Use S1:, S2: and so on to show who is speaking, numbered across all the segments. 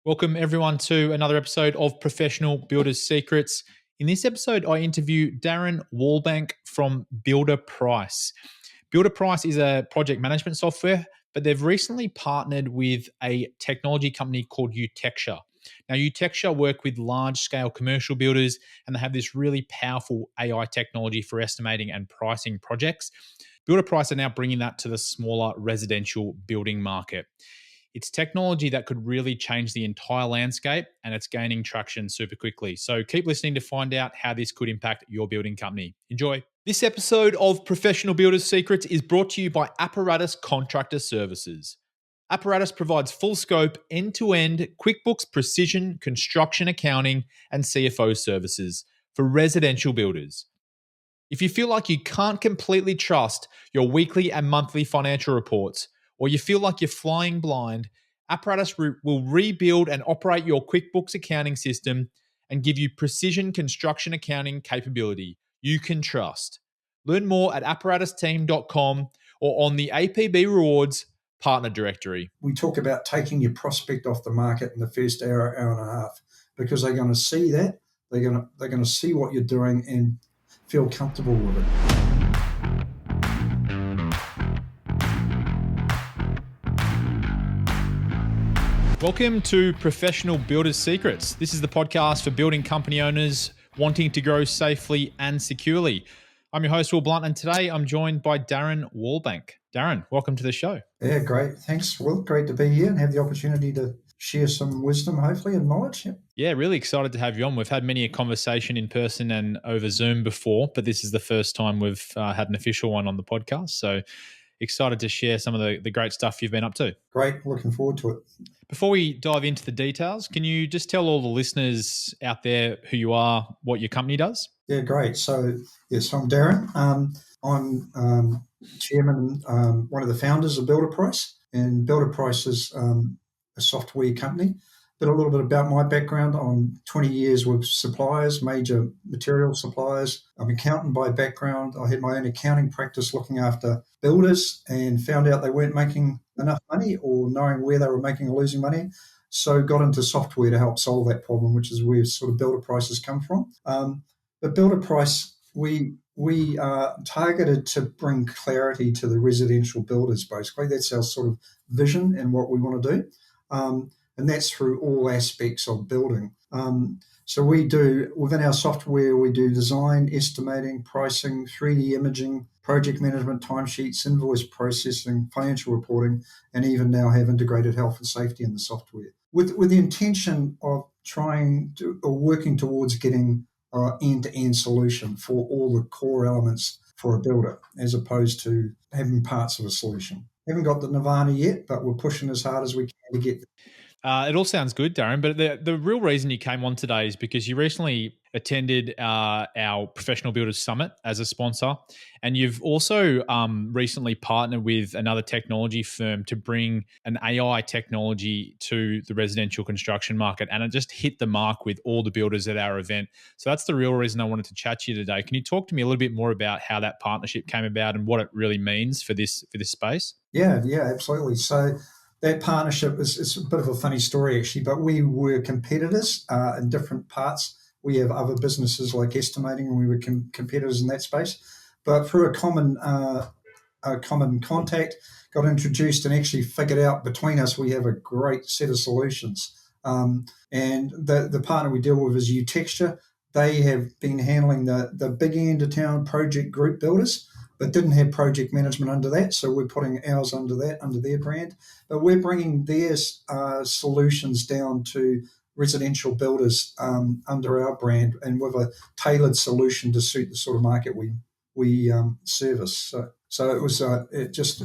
S1: Welcome, everyone, to another episode of Professional Builders Secrets. In this episode, I interview Darren Wallbank from Builda Price. Builda Price is a project management software, but they've recently partnered with a technology company called Utexture. Now, Utexture work with large-scale commercial builders, and they have this really powerful AI technology for estimating and pricing projects. Builda Price are now bringing that to the smaller residential building market. It's technology that could really change the entire landscape, and it's gaining traction super quickly. So keep listening to find out how this could impact your building company. Enjoy. This episode of Professional Builders Secrets is brought to you by Apparatus Contractor Services. Apparatus provides full scope, end-to-end QuickBooks precision construction accounting and CFO services for residential builders. If you feel like you can't completely trust your weekly and monthly financial reports, or you feel like you're flying blind, Apparatus will rebuild and operate your QuickBooks accounting system and give you precision construction accounting capability you can trust. Learn more at apparatusteam.com or on the APB Rewards partner directory.
S2: We talk about taking your prospect off the market in the first hour and a half, because they're going to see that, they're going to see what you're doing and feel comfortable with it.
S1: Welcome to Professional Builders Secrets. This is the podcast for building company owners wanting to grow safely and securely. I'm your host, Will Blunt, and today I'm joined by Darren Wallbank. Darren, welcome to the show.
S2: Yeah, great. Thanks, Will. Great to be here and have the opportunity to share some wisdom, hopefully, and knowledge.
S1: Yeah, really excited to have you on. We've had many a conversation in person and over Zoom before, but this is the first time we've had an official one on the podcast. So excited to share some of the great stuff you've been up to.
S2: Great. Looking forward to it.
S1: Before we dive into the details, can you just tell all the listeners out there who you are, what your company does?
S2: Yeah, great. So, yes, I'm Darren. I'm chairman, one of the founders of Builda Price, and Builda Price is a software company. But a little bit about my background. I'm 20 years with suppliers, major material suppliers. I'm an accountant by background. I had my own accounting practice looking after builders and found out they weren't making enough money or knowing where they were making or losing money. So got into software to help solve that problem, which is where sort of Builda Price has come from. But Builda Price, we are targeted to bring clarity to the residential builders, basically. That's our sort of vision and what we want to do. And that's through all aspects of building. So we do, within our software, we do design, estimating, pricing, 3D imaging, project management, timesheets, invoice processing, financial reporting, and even now have integrated health and safety in the software. With the intention of trying to, or working towards getting an end-to-end solution for all the core elements for a builder, as opposed to having parts of a solution. Haven't got the nirvana yet, but we're pushing as hard as we can to get there.
S1: It all sounds good, Darren, but the real reason you came on today is because you recently attended our Professional Builders Summit as a sponsor, and you've also recently partnered with another technology firm to bring an AI technology to the residential construction market, and it just hit the mark with all the builders at our event. So that's the real reason I wanted to chat to you today. Can you talk to me a little bit more about how that partnership came about and what it really means for this space?
S2: Yeah, absolutely. So that partnership is a bit of a funny story, actually, but we were competitors in different parts. We have other businesses like estimating, and we were competitors in that space. But through a common contact, got introduced and actually figured out between us we have a great set of solutions. And the partner we deal with is Utexture. They have been handling the big end of town project group builders, but didn't have project management under that. So we're putting ours under that, under their brand. But we're bringing their solutions down to residential builders under our brand, and with a tailored solution to suit the sort of market we service. So it was just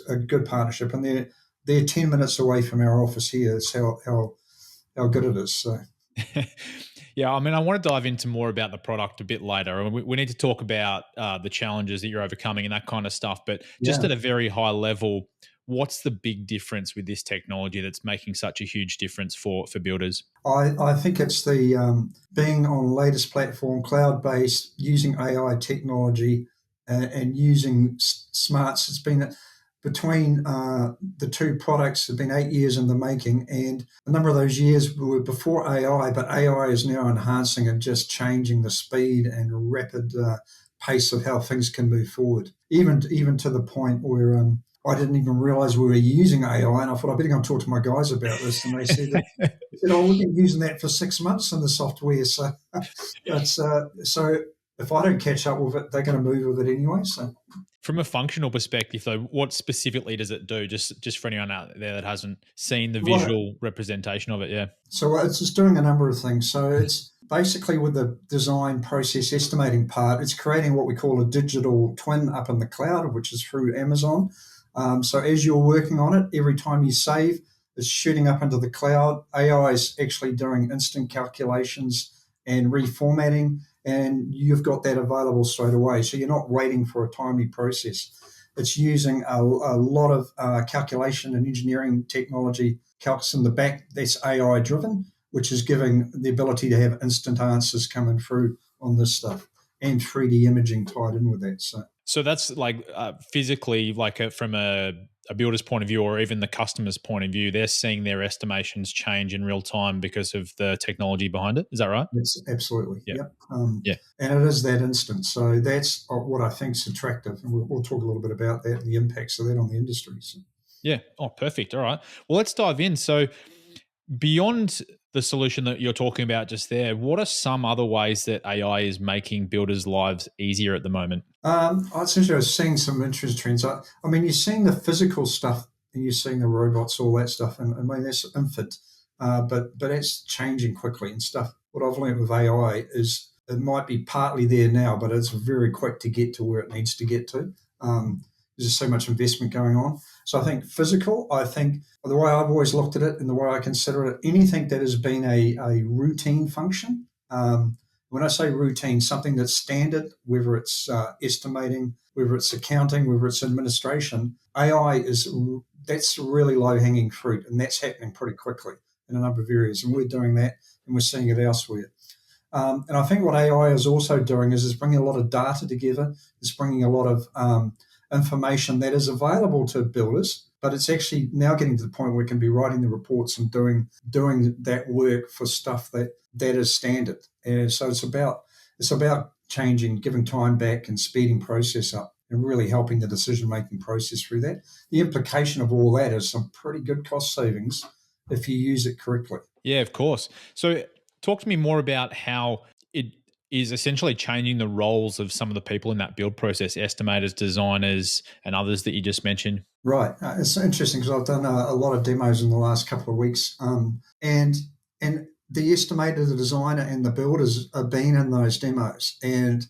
S2: a good partnership, and they're 10 minutes away from our office here. That's how good it is. So.
S1: Yeah, I mean, I want to dive into more about the product a bit later. We need to talk about the challenges that you're overcoming and that kind of stuff. But just at a very high level, what's the big difference with this technology that's making such a huge difference for builders?
S2: I think it's the being on latest platform, cloud-based, using AI technology and using smarts. It's been between the two products have been 8 years in the making, and a number of those years were before AI, but AI is now enhancing and just changing the speed and rapid pace of how things can move forward, even to the point where I didn't even realize we were using AI, and I thought I better go and talk to my guys about this, and they said, "Oh, we've been using that for 6 months in the software." So that's so if I don't catch up with it, they're going to move with it anyway. So.
S1: From a functional perspective, though, what specifically does it do? Just for anyone out there that hasn't seen the
S2: What
S1: visual representation of it, yeah.
S2: So it's just doing a number of things. So it's basically with the design process estimating part, it's creating what we call a digital twin up in the cloud, which is through Amazon. So as you're working on it, every time you save, it's shooting up into the cloud. AI is actually doing instant calculations and reformatting, and you've got that available straight away. So you're not waiting for a timely process. It's using a lot of calculation and engineering technology, calcs in the back. That's AI driven, which is giving the ability to have instant answers coming through on this stuff, and 3D imaging tied in with that.
S1: So that's like physically, like from a builder's point of view, or even the customer's point of view, they're seeing their estimations change in real time because of the technology behind it. Is that right?
S2: It's absolutely,
S1: Yeah.
S2: yep.
S1: Yeah.
S2: And it is that instant. So that's what I think is attractive. And we'll talk a little bit about that and the impacts of that on the industry. So.
S1: Yeah. Oh, perfect. All right. Well, let's dive in. So beyond the solution that you're talking about just there, what are some other ways that AI is making builders' lives easier at the moment?
S2: It's interesting. I was seeing some interesting trends. I mean, you're seeing the physical stuff and you're seeing the robots, all that stuff. And I mean, that's infant, but it's changing quickly and stuff. What I've learned with AI is it might be partly there now, but it's very quick to get to where it needs to get to. There's just so much investment going on. So I think physical, I think the way I've always looked at it and the way I consider it, anything that has been a routine function, when I say routine, something that's standard, whether it's estimating, whether it's accounting, whether it's administration, AI that's really low hanging fruit, and that's happening pretty quickly in a number of areas, and we're doing that, and we're seeing it elsewhere. And I think what AI is also doing is it's bringing a lot of data together. It's bringing a lot of information that is available to builders, but it's actually now getting to the point where it can be writing the reports and doing that work for stuff that is standard. And so it's about changing, giving time back, and speeding process up, and really helping the decision-making process through that. The implication of all that is some pretty good cost savings if you use it correctly.
S1: Yeah, of course. So talk to me more about how it is essentially changing the roles of some of the people in that build process, estimators, designers, and others that you just mentioned.
S2: Right. It's interesting because I've done a lot of demos in the last couple of weeks, and the estimator, the designer, and the builders have been in those demos, and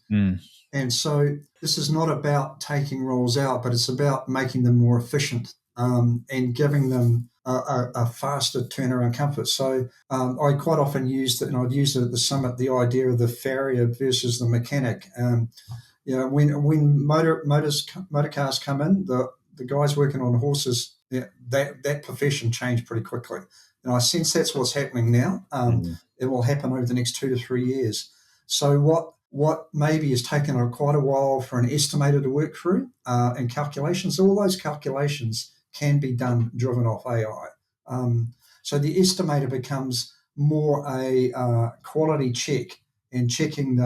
S2: so this is not about taking roles out, but it's about making them more efficient, and giving them a faster turnaround comfort. So I quite often used it, and I've used it at the summit, the idea of the farrier versus the mechanic. When motor cars come in, the guys working on horses, that profession changed pretty quickly. And I sense that's what's happening now. It will happen over the next 2 to 3 years. So what maybe has taken quite a while for an estimator to work through, and calculations, all those calculations can be driven off AI. So the estimator becomes more a quality check, and checking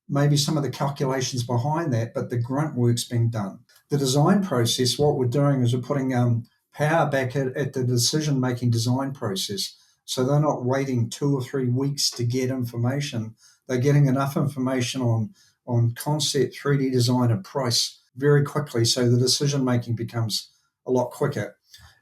S2: maybe some of the calculations behind that, but the grunt work's being done. The design process, what we're doing is we're putting power back at the decision-making design process. So they're not waiting 2 or 3 weeks to get information. They're getting enough information on concept, 3D design, and price very quickly, so the decision-making becomes a lot quicker.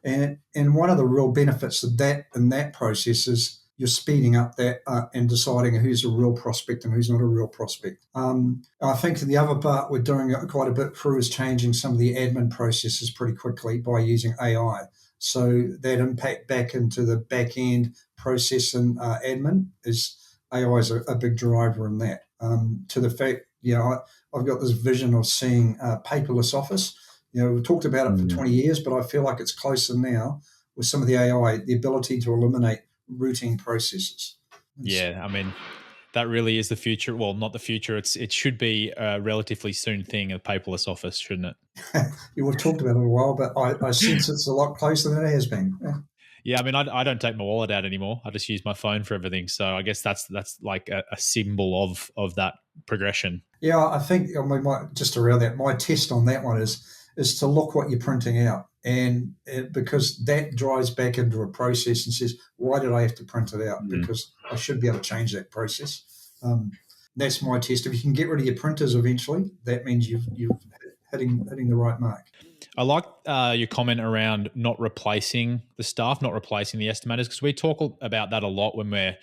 S2: And one of the real benefits of that in that process is you're speeding up that and deciding who's a real prospect and who's not a real prospect. I think the other part we're doing quite a bit through is changing some of the admin processes pretty quickly by using AI. So that impact back into the back end process and admin is AI is a big driver in that. To the fact, I've got this vision of seeing paperless office. We've talked about it for 20 years, but I feel like it's closer now with some of the AI, the ability to eliminate routine processes.
S1: Yeah, I mean, That really is the future. Well, not the future. It should be a relatively soon thing, a paperless office, shouldn't
S2: We've talked about it a while, but I
S1: it?
S2: sense it's a lot closer than it has been. Yeah.
S1: Yeah, I mean, I don't take my wallet out anymore. I just use my phone for everything. So I guess that's like a symbol of that progression.
S2: Yeah, I think I mean, just around that, my test on that one is to look what you're printing out, and because that drives back into a process and says, why did I have to print it out?
S1: Mm.
S2: Because I should be able to change that process. Um, that's my test. If you can get rid of your printers eventually, that means you've hitting the right mark.
S1: I like your comment around not replacing the staff, not replacing the estimators, because we talk about that a lot when we're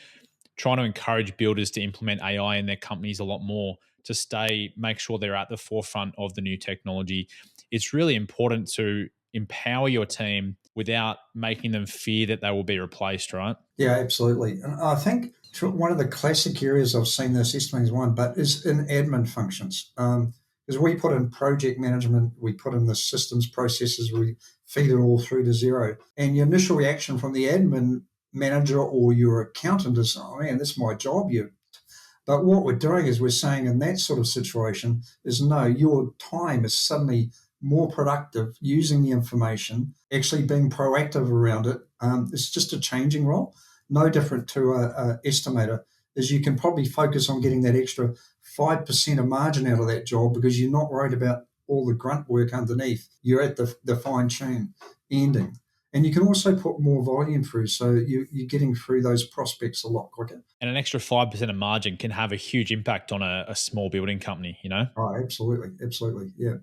S1: trying to encourage builders to implement AI in their companies a lot more to make sure they're at the forefront of the new technology. It's really important to empower your team without making them fear that they will be replaced, right?
S2: Yeah, absolutely. And I think one of the classic areas I've seen this estimating is one, but is in admin functions. Because we put in project management, we put in the systems processes, we feed it all through to zero. And your initial reaction from the admin manager or your accountant is, oh man, this is my job. But what we're doing is we're saying in that sort of situation is no, your time is suddenly more productive using the information, actually being proactive around it. It's just a changing role, no different to a estimator. Is you can probably focus on getting that extra 5% of margin out of that job because you're not worried about all the grunt work underneath. You're at the fine tune ending. And you can also put more volume through, so you're getting through those prospects a lot quicker.
S1: And an extra 5% of margin can have a huge impact on a small building company, you know?
S2: Oh, absolutely, absolutely, yeah.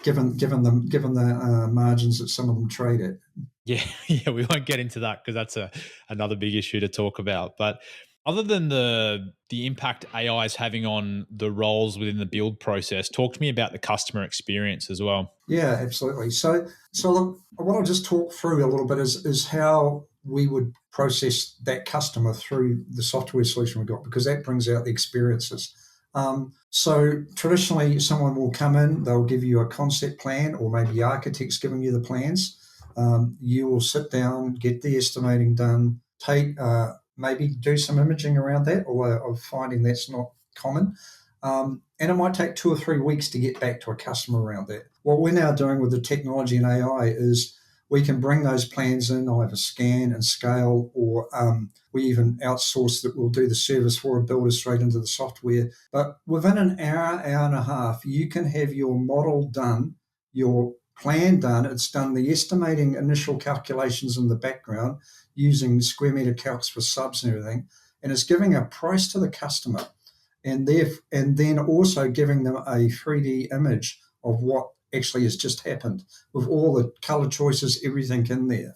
S2: Given the margins that some of them trade at.
S1: Yeah, yeah, we won't get into that because that's another big issue to talk about. But other than the impact AI is having on the roles within the build process, talk to me about the customer experience as well.
S2: Yeah, absolutely. So look, what I'll just talk through a little bit is how we would process that customer through the software solution we've got, because that brings out the experiences. So traditionally, someone will come in, they'll give you a concept plan, or maybe the architect's giving you the plans. You will sit down, get the estimating done, maybe do some imaging around that, although I'm finding that's not common. And it might take 2 or 3 weeks to get back to a customer around that. What we're now doing with the technology and AI is we can bring those plans in, either scan and scale, or we even outsource that we'll do the service for a builder straight into the software. But within an hour, hour and a half, you can have your model done, your plan done. It's done the estimating initial calculations in the background using square meter calcs for subs and everything, and it's giving a price to the customer, and then also giving them a 3D image of what actually has just happened with all the color choices, everything in there.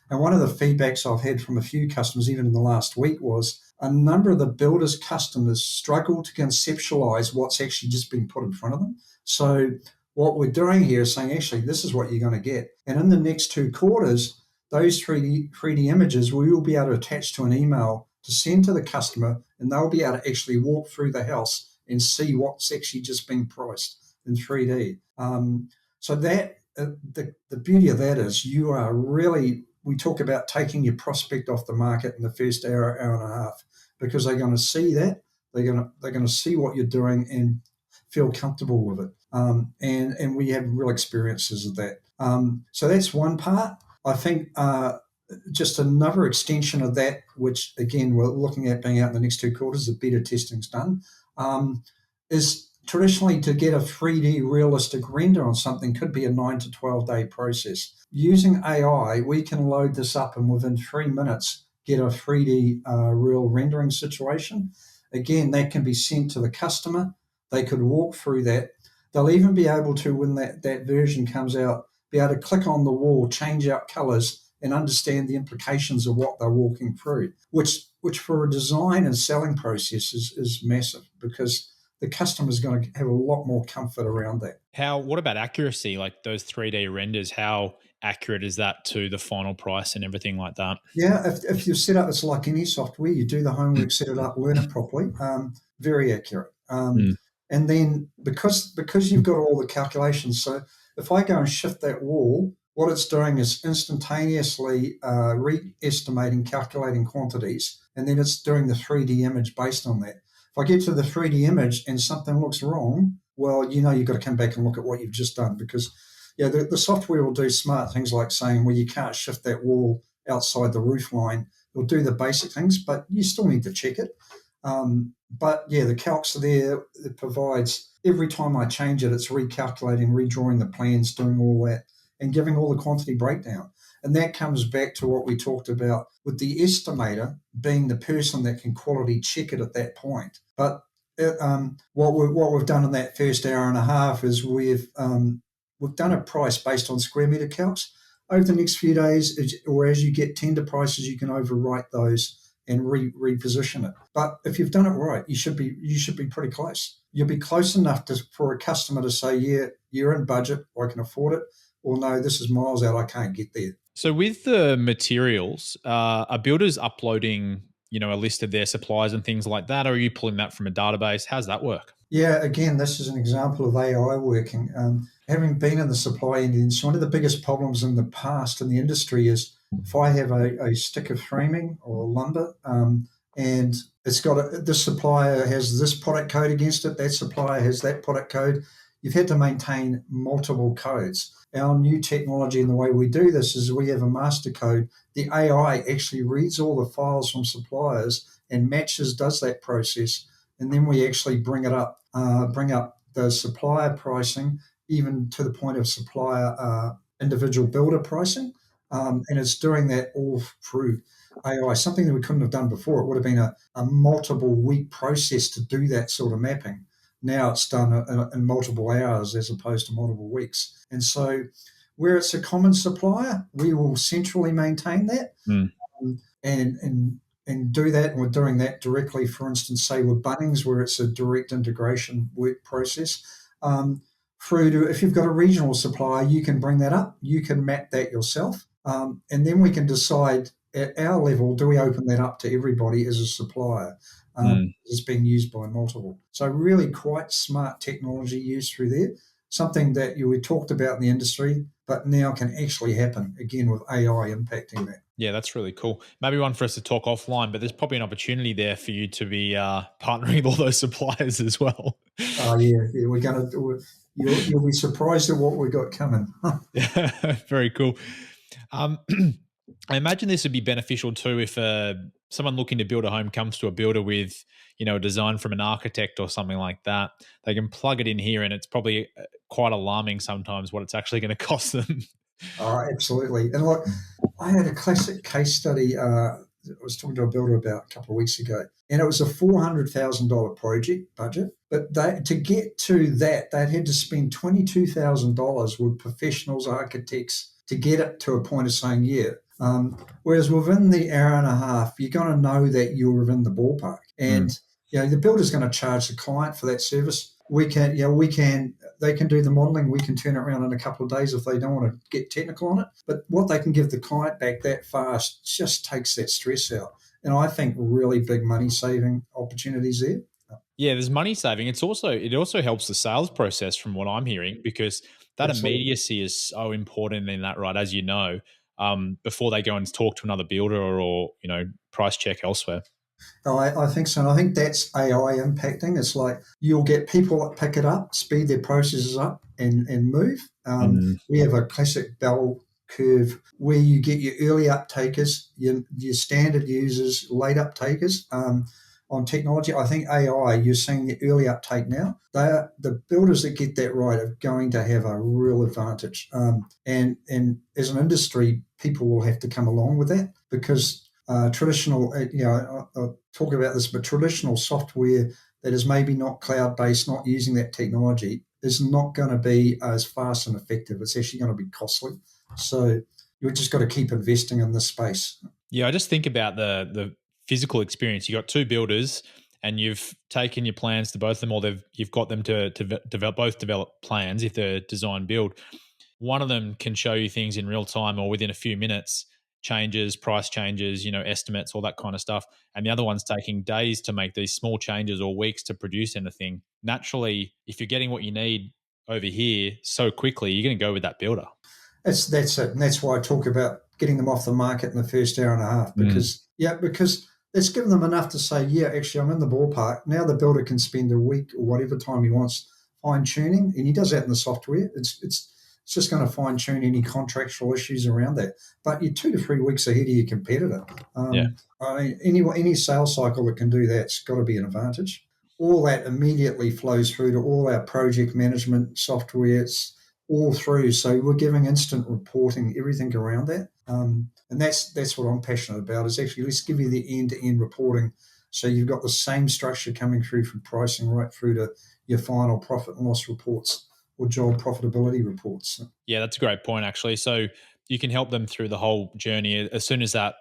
S2: And one of the feedbacks I've had from a few customers, even in the last week, was a number of the builders' customers struggle to conceptualize what's actually just been put in front of them. So what we're doing here is saying, actually, this is what you're going to get. And in the next 2 quarters, those 3D images we will be able to attach to an email to send to the customer, and they'll be able to actually walk through the house and see what's actually just been priced in 3D. So that the beauty of that is you are really, we talk about taking your prospect off the market in the first hour, hour and a half, because they're going to see that, they're going to see what you're doing and feel comfortable with it. And we have real experiences of that. So that's one part. I think just another extension of that, which again we're looking at being out in the next 2 quarters, the beta testing's done, is traditionally to get a 3D realistic render on something could be a 9 to 12 day process. Using AI, we can load this up and within 3 minutes get a 3D real rendering situation. Again, that can be sent to the customer. They could walk through that. They'll even be able to, when that version comes out, be able to click on the wall, change out colors, and understand the implications of what they're walking through, which for a design and selling process is massive, because the customer's going to have a lot more comfort around that.
S1: What about accuracy? Like those 3D renders, how accurate is that to the final price and everything like that?
S2: Yeah, if you set up, it's like any software, you do the homework, set it up, learn it properly, very accurate.
S1: Mm.
S2: And then because you've got all the calculations, so if I go and shift that wall, what it's doing is instantaneously re-estimating, calculating quantities, and then it's doing the 3D image based on that. If I get to the 3D image and something looks wrong, well, you've got to come back and look at what you've just done, because the software will do smart things like saying, well, you can't shift that wall outside the roof line. It'll do the basic things, but you still need to check it. But yeah, the calcs are there. It provides, every time I change it, it's recalculating, redrawing the plans, doing all that, and giving all the quantity breakdown. And that comes back to what we talked about with the estimator being the person that can quality check it at that point. But what we've done in that first hour and a half is we've done a price based on square metre calcs. Over the next few days, or as you get tender prices, you can overwrite those and reposition it. But if you've done it right, you should be pretty close. You'll be close enough for a customer to say, yeah, you're in budget, I can afford it, or no, this is miles out, I can't get there.
S1: So with the materials, are builders uploading, a list of their suppliers and things like that, or are you pulling that from a database? How's that work?
S2: Yeah, again, this is an example of AI working. Having been in the supply end, one of the biggest problems in the past in the industry is if I have a stick of framing or lumber, and it's got this supplier has this product code against it, that supplier has that product code, you've had to maintain multiple codes. Our new technology and the way we do this is we have a master code. The AI actually reads all the files from suppliers and does that process, and then we actually bring up the supplier pricing, even to the point of supplier individual builder pricing, and it's doing that all through AI, something that we couldn't have done before. It would have been a multiple week process to do that sort of mapping. Now it's done in multiple hours as opposed to multiple weeks. And so where it's a common supplier, we will centrally maintain that. And do that. And we're doing that directly, for instance, say with Bunnings, where it's a direct integration work process. Through to, if you've got a regional supplier, you can bring that up. You can map that yourself. And then we can decide at our level, do we open that up to everybody as a supplier? It's being used by multiple. So really quite smart technology used through there. Something that we talked about in the industry, but now can actually happen, again, with AI impacting that.
S1: Yeah, that's really cool. Maybe one for us to talk offline, but there's probably an opportunity there for you to be partnering with all those suppliers as well.
S2: Oh, yeah, we're going to. You'll be surprised at what we got coming.
S1: Yeah, very cool. I imagine this would be beneficial too if someone looking to build a home comes to a builder with, a design from an architect or something like that. They can plug it in here, and it's probably quite alarming sometimes what it's actually going to cost them.
S2: Oh, absolutely. And look, I had a classic case study. I was talking to a builder about a couple of weeks ago, and it was a $400,000 project budget. But to get to that, they'd had to spend $22,000 with professionals, architects, to get it to a point of saying, yeah. Whereas within the hour and a half, you're going to know that you're within the ballpark. And the builder's going to charge the client for that service. They can do the modelling. We can turn it around in a couple of days if they don't want to get technical on it. But what they can give the client back that fast just takes that stress out. And I think really big money saving opportunities there.
S1: Yeah, there's money saving. It also helps the sales process from what I'm hearing, because that
S2: Absolutely.
S1: immediacy is so important in that, right? As you know, before they go and talk to another builder or price check elsewhere.
S2: I think so. And I think that's AI impacting. It's like you'll get people that pick it up, speed their processes up and move. We have a classic bell curve where you get your early uptakers, your standard users, late uptakers. On technology, I think AI, you're seeing the early uptake now. The builders that get that right are going to have a real advantage. And as an industry, people will have to come along with that, because traditional, I'll talk about this, but traditional software that is maybe not cloud-based, not using that technology, is not going to be as fast and effective. It's actually going to be costly. So you've just got to keep investing in this space.
S1: Yeah, I just think about the physical experience. You got two builders, and you've taken your plans to both of them, or you've got them to develop plans if they're design build. One of them can show you things in real time or within a few minutes, changes, price changes, estimates, all that kind of stuff. And the other one's taking days to make these small changes or weeks to produce anything. Naturally, if you're getting what you need over here so quickly, you're going to go with that builder.
S2: That's it, and that's why I talk about getting them off the market in the first hour and a half, because it's given them enough to say, yeah, actually, I'm in the ballpark. Now the builder can spend a week or whatever time he wants fine tuning, and he does that in the software. It's just going to fine tune any contractual issues around that. But you're 2 to 3 weeks ahead of your competitor.
S1: Yeah.
S2: I mean, any sales cycle that can do that's got to be an advantage. All that immediately flows through to all our project management software. It's all through. So we're giving instant reporting, everything around that. And that's what I'm passionate about, is actually let's give you the end-to-end reporting. So you've got the same structure coming through from pricing right through to your final profit and loss reports or job profitability reports.
S1: Yeah, that's a great point, actually. So you can help them through the whole journey. As soon as that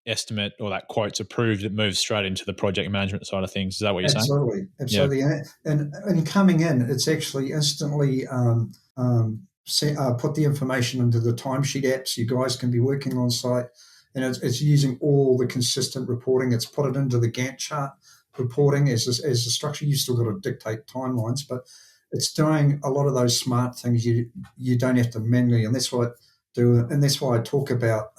S1: estimate or that quote's approved, it moves straight into the project management side of things. Is that what you're saying?
S2: Absolutely,
S1: Yeah.
S2: absolutely. And coming in, it's actually instantly put the information into the timesheet apps. You guys can be working on site, and it's using all the consistent reporting. It's put it into the Gantt chart reporting as a structure. You've still got to dictate timelines, but it's doing a lot of those smart things. You don't have to manually, and that's what I do. And that's why I talk about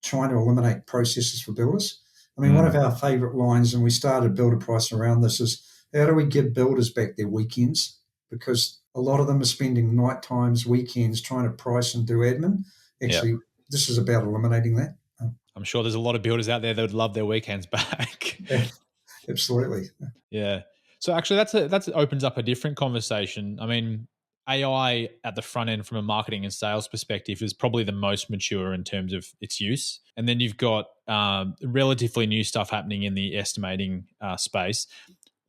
S2: trying to eliminate processes for builders. I mean, one of our favourite lines, and we started Builda Price around this, is how do we give builders back their weekends? Because a lot of them are spending night times, weekends trying to price and do admin. Actually, this is about eliminating that.
S1: I'm sure there's a lot of builders out there that would love their weekends back.
S2: Absolutely.
S1: Yeah. So actually, that opens up a different conversation. I mean, AI at the front end from a marketing and sales perspective is probably the most mature in terms of its use. And then you've got relatively new stuff happening in the estimating space.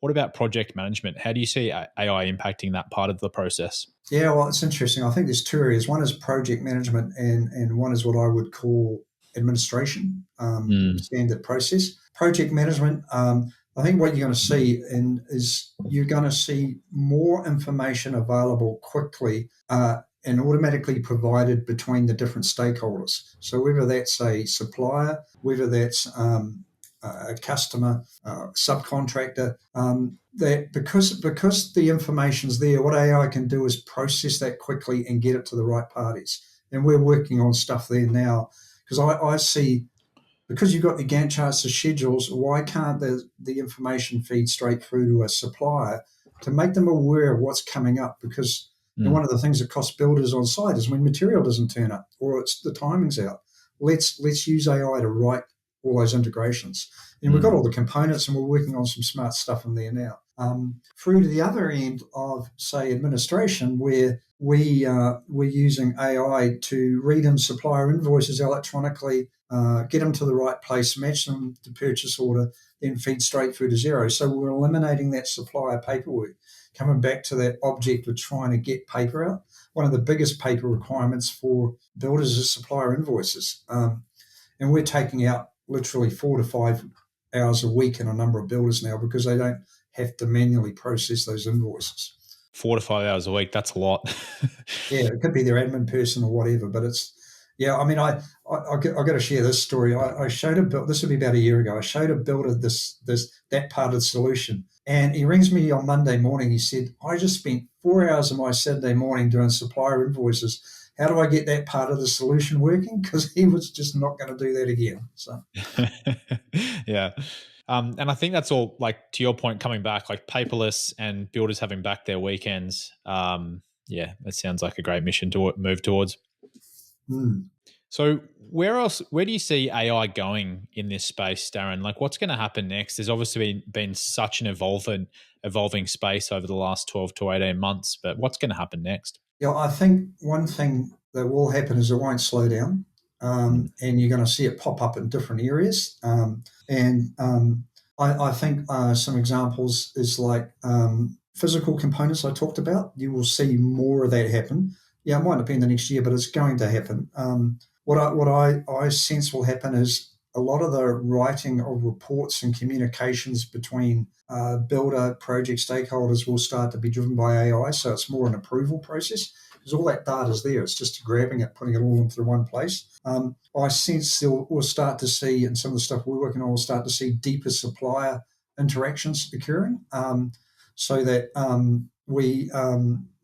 S1: What about project management? How do you see AI impacting that part of the process?
S2: Yeah, well, it's interesting. I think there's two areas. One is project management, and one is what I would call administration, standard process. Project management, I think what you're going to see is you're going to see more information available quickly and automatically provided between the different stakeholders. So whether that's a supplier, whether that's a customer, subcontractor, that because the information's there, what AI can do is process that quickly and get it to the right parties. And we're working on stuff there now, because I see, because you've got the Gantt charts, the schedules, why can't the information feed straight through to a supplier to make them aware of what's coming up? Because one of the things that costs builders on site is when material doesn't turn up or it's the timing's out. Let's use AI to write all those integrations. And we've got all the components, and we're working on some smart stuff in there now. Through to the other end of, say, administration, where we're using AI to read in supplier invoices electronically, get them to the right place, match them to purchase order, then feed straight through to Xero. So we're eliminating that supplier paperwork. Coming back to that object of trying to get paper out, one of the biggest paper requirements for builders is supplier invoices. And we're taking out literally 4 to 5 hours a week in a number of builders now because they don't have to manually process those invoices.
S1: 4 to 5 hours a week, that's a lot.
S2: Yeah, it could be their admin person or whatever, but it's, yeah, I mean, I got to share this story. I showed a builder, this would be about a year ago, I showed a builder that part of the solution. And he rings me on Monday morning. He said, I just spent 4 hours of my Saturday morning doing supplier invoices. How do I get that part of the solution working? Because he was just not going to do that again. So,
S1: yeah. And I think that's all, like, to your point, coming back, like paperless and builders having back their weekends. Yeah, that sounds like a great mission to move towards. So where do you see AI going in this space, Darren? Like, what's going to happen next? There's obviously been such an evolving space over the last 12 to 18 months, but what's going to happen next?
S2: yeah, I think one thing that will happen is it won't slow down, and you're going to see it pop up in different areas. I think some examples is like physical components I talked about. You will see more of that happen. Yeah, it might not be in the next year, but it's going to happen. What I sense will happen is a lot of the writing of reports and communications between builder project stakeholders will start to be driven by AI. So it's more an approval process because all that data is there. It's just grabbing it, putting it all into one place. I sense we'll start to see, and some of the stuff we're working on, we'll start to see deeper supplier interactions occurring, so that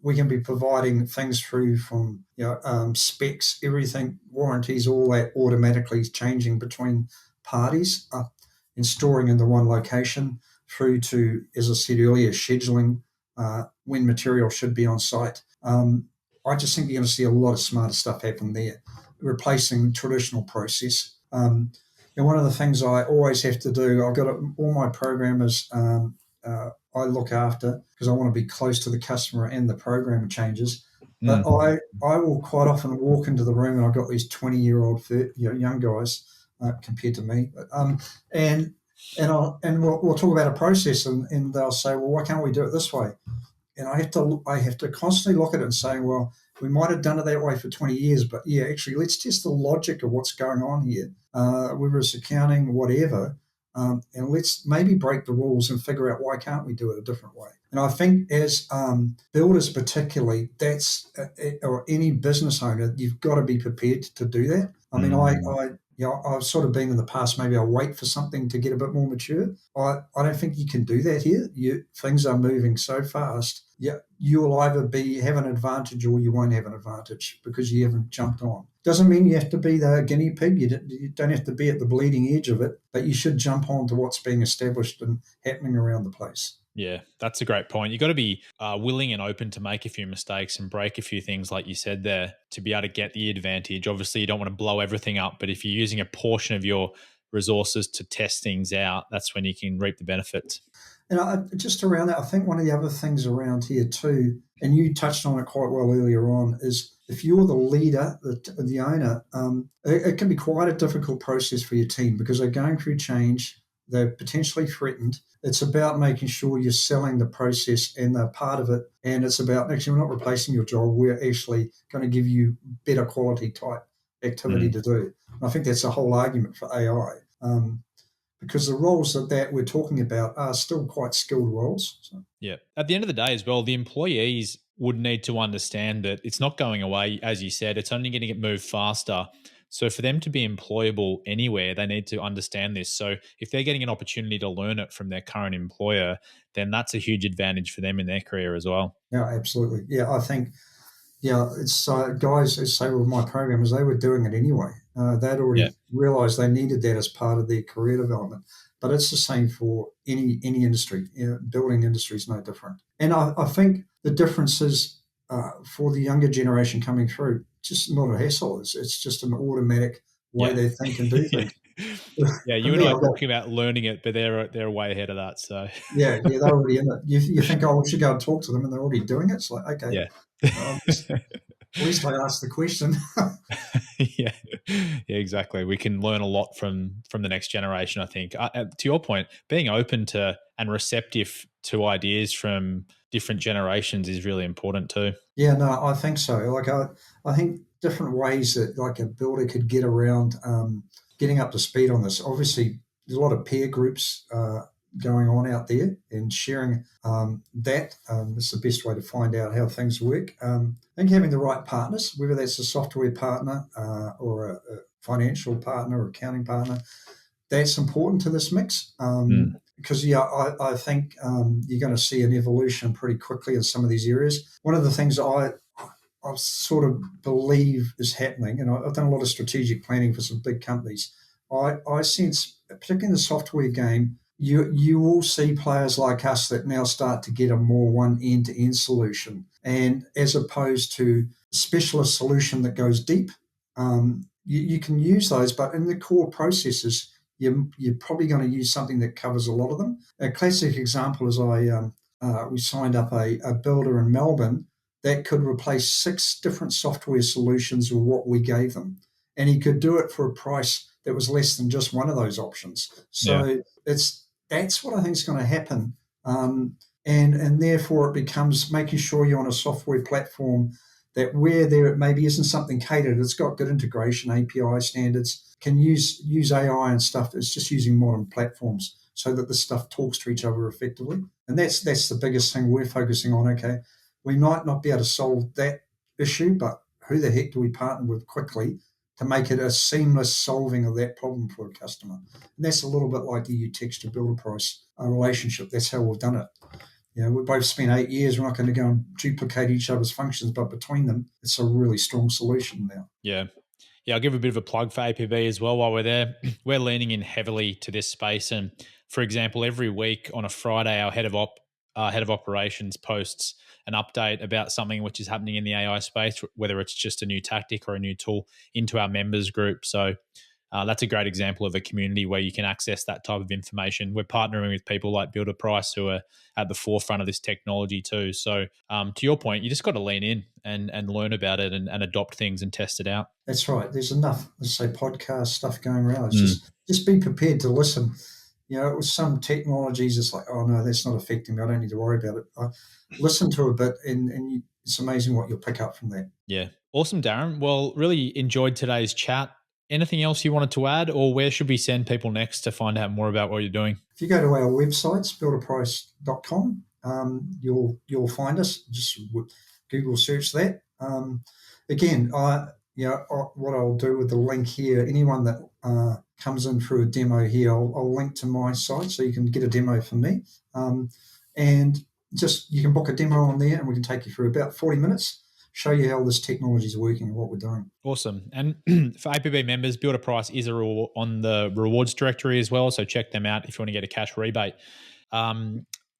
S2: we can be providing things through from specs, everything, warranties, all that automatically changing between parties and storing in the one location, through to, as I said earlier, scheduling when material should be on site. I just think you're going to see a lot of smarter stuff happen there, replacing traditional process. And one of the things I always have to do, I've got all my programmers I look after, because I want to be close to the customer and the program changes. But I will quite often walk into the room and I've got these 20-year-old young guys compared to me. And we'll talk about a process, and they'll say, well, why can't we do it this way? And I have to constantly look at it and say, well, we might have done it that way for 20 years, but yeah, actually, let's test the logic of what's going on here, whether it's accounting, whatever, and let's maybe break the rules and figure out why can't we do it a different way. And I think as builders particularly, that's or any business owner, you've got to be prepared to do that. I mean, I've sort of been in the past, maybe I'll wait for something to get a bit more mature. I don't think you can do that here. Things are moving so fast. Yeah, you will either have an advantage or you won't have an advantage because you haven't jumped on. Doesn't mean you have to be the guinea pig. You don't have to be at the bleeding edge of it, but you should jump on to what's being established and happening around the place.
S1: Yeah, that's a great point. You've got to be willing and open to make a few mistakes and break a few things, like you said there, to be able to get the advantage. Obviously, you don't want to blow everything up, but if you're using a portion of your resources to test things out, that's when you can reap the benefits.
S2: And just around that, I think one of the other things around here too, and you touched on it quite well earlier on, is if you're the leader, the owner, it can be quite a difficult process for your team because they're going through change. They're potentially threatened. It's about making sure you're selling the process and they're part of it. And it's about, actually, we're not replacing your job. We're actually going to give you better quality type activity to do. And I think that's a whole argument for AI. Because the roles that we're talking about are still quite skilled roles. So.
S1: Yeah. At the end of the day as well, the employees would need to understand that it's not going away, as you said, it's only going to get moved faster. So for them to be employable anywhere, they need to understand this. So if they're getting an opportunity to learn it from their current employer, then that's a huge advantage for them in their career as well.
S2: Yeah, absolutely. Yeah, I think, it's guys who say with my programmers, they were doing it anyway. They'd already realised they needed that as part of their career development. But it's the same for any industry. Building industry is no different. And I think the difference is for the younger generation coming through, just not a hassle. It's just an automatic way they think and do things.
S1: Yeah, you and I are talking about learning it, but they're way ahead of that. So
S2: yeah, they're already in it. You think, oh, we should go and talk to them, and they're already doing it. It's like, okay, at least I asked the question.
S1: yeah, exactly. We can learn a lot from the next generation, I think. To your point, being open to and receptive to ideas from different generations is really important too.
S2: Yeah, no, I think so. Like I think different ways that like a builder could get around getting up to speed on this. Obviously, there's a lot of peer groups going on out there, and sharing that is the best way to find out how things work. I think having the right partners, whether that's a software partner or a financial partner or accounting partner, that's important to this mix. Because I think you're going to see an evolution pretty quickly in some of these areas. One of the things I sort of believe is happening, and I've done a lot of strategic planning for some big companies. I sense, particularly in the software game, you will see players like us that now start to get a more one end-to-end solution, and as opposed to a specialist solution that goes deep. You can use those, but in the core processes, you're probably going to use something that covers a lot of them. A classic example is we signed up a builder in Melbourne that could replace 6 different software solutions with what we gave them, and he could do it for a price that was less than just one of those options. So that's what I think is going to happen, and therefore it becomes making sure you're on a software platform that where there maybe isn't something catered, it's got good integration, API standards, can use AI and stuff. It's just using modern platforms so that the stuff talks to each other effectively. And that's the biggest thing we're focusing on. Okay, we might not be able to solve that issue, but who the heck do we partner with quickly to make it a seamless solving of that problem for a customer? And that's a little bit like the UText to Builda Price relationship. That's how we've done it. We both spent 8 years. We're not going to go and duplicate each other's functions, but between them, it's a really strong solution now.
S1: Yeah. Yeah, I'll give a bit of a plug for APB as well while we're there. We're leaning in heavily to this space. And for example, every week on a Friday, our head of operations posts an update about something which is happening in the AI space, whether it's just a new tactic or a new tool, into our members group. So that's a great example of a community where you can access that type of information. We're partnering with people like Builder Price who are at the forefront of this technology too. So to your point, you just got to lean in and learn about it and adopt things and test it out.
S2: That's right. There's enough, let's say, podcast stuff going around. It's just be prepared to listen. With some technologies, it's like, oh no, that's not affecting me. I don't need to worry about it. Listen to a bit, and it's amazing what you'll pick up from that.
S1: Yeah. Awesome, Darren. Well, really enjoyed today's chat. Anything else you wanted to add, or where should we send people next to find out more about what you're doing?
S2: If you go to our websites, builderprice.com, you'll find us. Just Google search that. Again, what I'll do with the link here, anyone that comes in through a demo here, I'll link to my site so you can get a demo from me. And just you can book a demo on there, and we can take you through about 40 minutes. Show you how this technology is working and what we're doing.
S1: Awesome. And for APB members, Builder Price is on the rewards directory as well. So check them out if you want to get a cash rebate.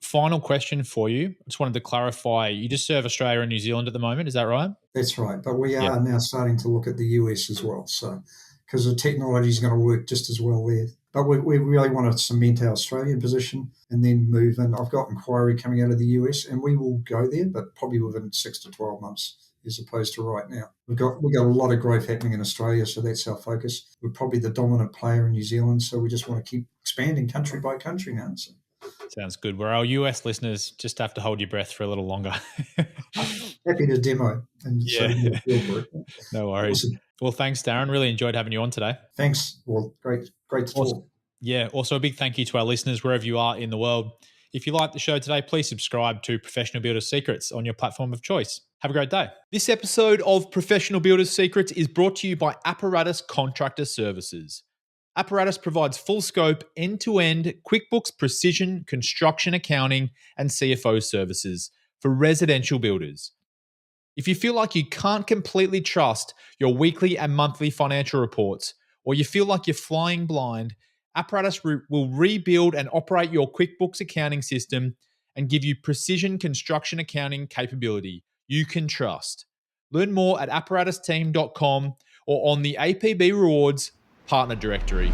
S1: Final question for you. I just wanted to clarify, you just serve Australia and New Zealand at the moment, is that right?
S2: That's right. But we are now starting to look at the US as well. So because the technology is going to work just as well there. But we really want to cement our Australian position and then move in. I've got inquiry coming out of the US, and we will go there, but probably within 6 to 12 months. As opposed to right now. We've got a lot of growth happening in Australia, so that's our focus. We're probably the dominant player in New Zealand, so we just want to keep expanding country by country now. So.
S1: Sounds good. Where our US listeners just have to hold your breath for a little longer.
S2: Happy to demo. And
S1: No worries. Awesome. Well, thanks, Darren. Really enjoyed having you on today.
S2: Thanks. Well, great to talk.
S1: Yeah. Also, a big thank you to our listeners wherever you are in the world. If you liked the show today, please subscribe to Professional Builders Secrets on your platform of choice. Have a great day. This episode of Professional Builders Secrets is brought to you by Apparatus Contractor Services. Apparatus provides full scope, end-to-end QuickBooks precision construction accounting and CFO services for residential builders. If you feel like you can't completely trust your weekly and monthly financial reports, or you feel like you're flying blind, Apparatus will rebuild and operate your QuickBooks accounting system and give you precision construction accounting capability you can trust. Learn more at apparatusteam.com or on the APB Rewards Partner Directory.